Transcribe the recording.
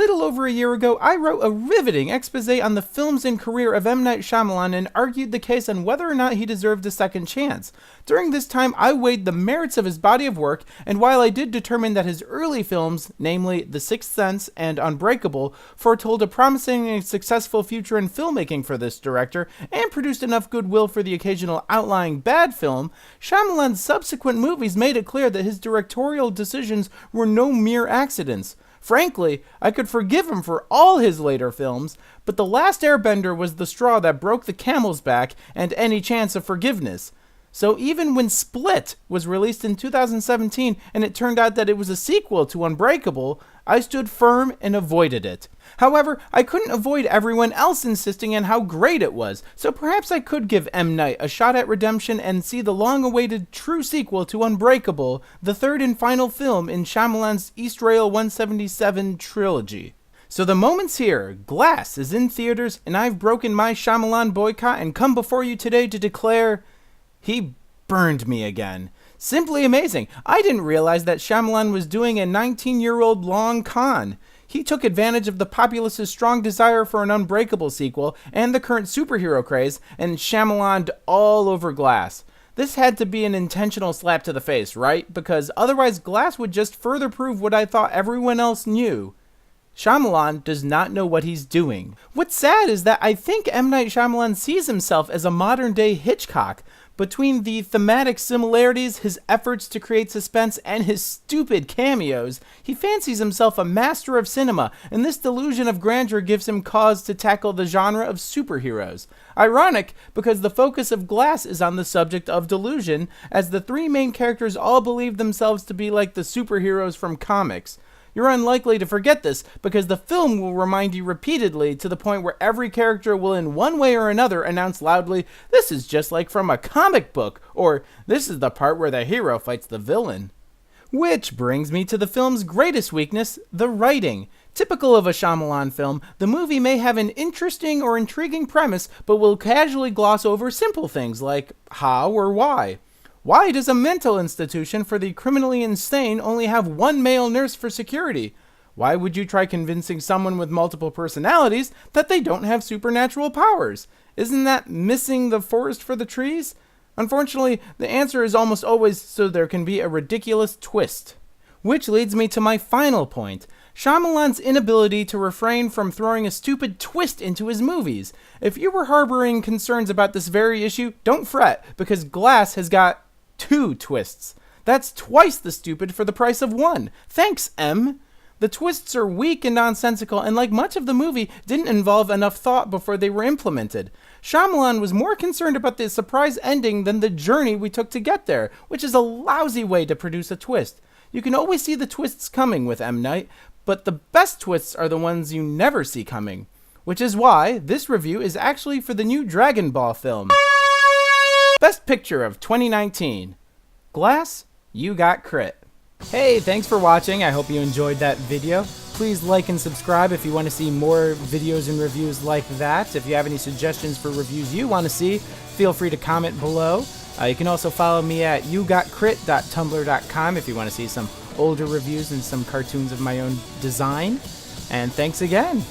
little over a year ago, I wrote a riveting expose on the films and career of M. Night Shyamalan and argued the case on whether or not he deserved a second chance. During this time, I weighed the merits of his body of work, and while I did determine that his early films, namely The Sixth Sense and Unbreakable, foretold a promising and successful future in filmmaking for this director, and produced enough goodwill for the occasional outlying bad film, Shyamalan's subsequent movies made it clear that his directorial decisions were no mere accidents. Frankly, I could forgive him for all his later films, but The Last Airbender was the straw that broke the camel's back and any chance of forgiveness. So even when Split was released in 2017 and it turned out that it was a sequel to Unbreakable, I stood firm and avoided it. However, I couldn't avoid everyone else insisting on how great it was, so perhaps I could give M. Night a shot at redemption and see the long-awaited true sequel to Unbreakable, the third and final film in Shyamalan's East Rail 177 trilogy. So the moment's here. Glass is in theaters, and I've broken my Shyamalan boycott and come before you today to declare he burned me again. Simply amazing. I didn't realize that Shyamalan was doing a 19-year-old long con. He took advantage of the populace's strong desire for an Unbreakable sequel and the current superhero craze and Shyamalan'd all over Glass. This had to be an intentional slap to the face, right? Because otherwise Glass would just further prove what I thought everyone else knew. Shyamalan does not know what he's doing. What's sad is that I think M. Night Shyamalan sees himself as a modern-day Hitchcock. Between the thematic similarities, his efforts to create suspense, and his stupid cameos, he fancies himself a master of cinema, and this delusion of grandeur gives him cause to tackle the genre of superheroes. Ironic, because the focus of Glass is on the subject of delusion, as the three main characters all believe themselves to be like the superheroes from comics. You're unlikely to forget this, because the film will remind you repeatedly to the point where every character will in one way or another announce loudly, "This is just like from a comic book," or "This is the part where the hero fights the villain." Which brings me to the film's greatest weakness, the writing. Typical of a Shyamalan film, the movie may have an interesting or intriguing premise, but will casually gloss over simple things like how or why. Why does a mental institution for the criminally insane only have one male nurse for security? Why would you try convincing someone with multiple personalities that they don't have supernatural powers? Isn't that missing the forest for the trees? Unfortunately, the answer is almost always so there can be a ridiculous twist. Which leads me to my final point. Shyamalan's inability to refrain from throwing a stupid twist into his movies. If you were harboring concerns about this very issue, don't fret, because Glass has got 2 twists. That's twice the stupid for the price of 1. Thanks, M. The twists are weak and nonsensical, and like much of the movie, didn't involve enough thought before they were implemented. Shyamalan was more concerned about the surprise ending than the journey we took to get there, which is a lousy way to produce a twist. You can always see the twists coming with M. Night, but the best twists are the ones you never see coming. Which is why this review is actually for the new Dragon Ball film. Best Picture of 2019. Glass, YouGotCrit. Hey, thanks for watching. I hope you enjoyed that video. Please like and subscribe if you want to see more videos and reviews like that. If you have any suggestions for reviews you want to see, feel free to comment below. You can also follow me at YouGotCrit.tumblr.com if you want to see some older reviews and some cartoons of my own design. And thanks again.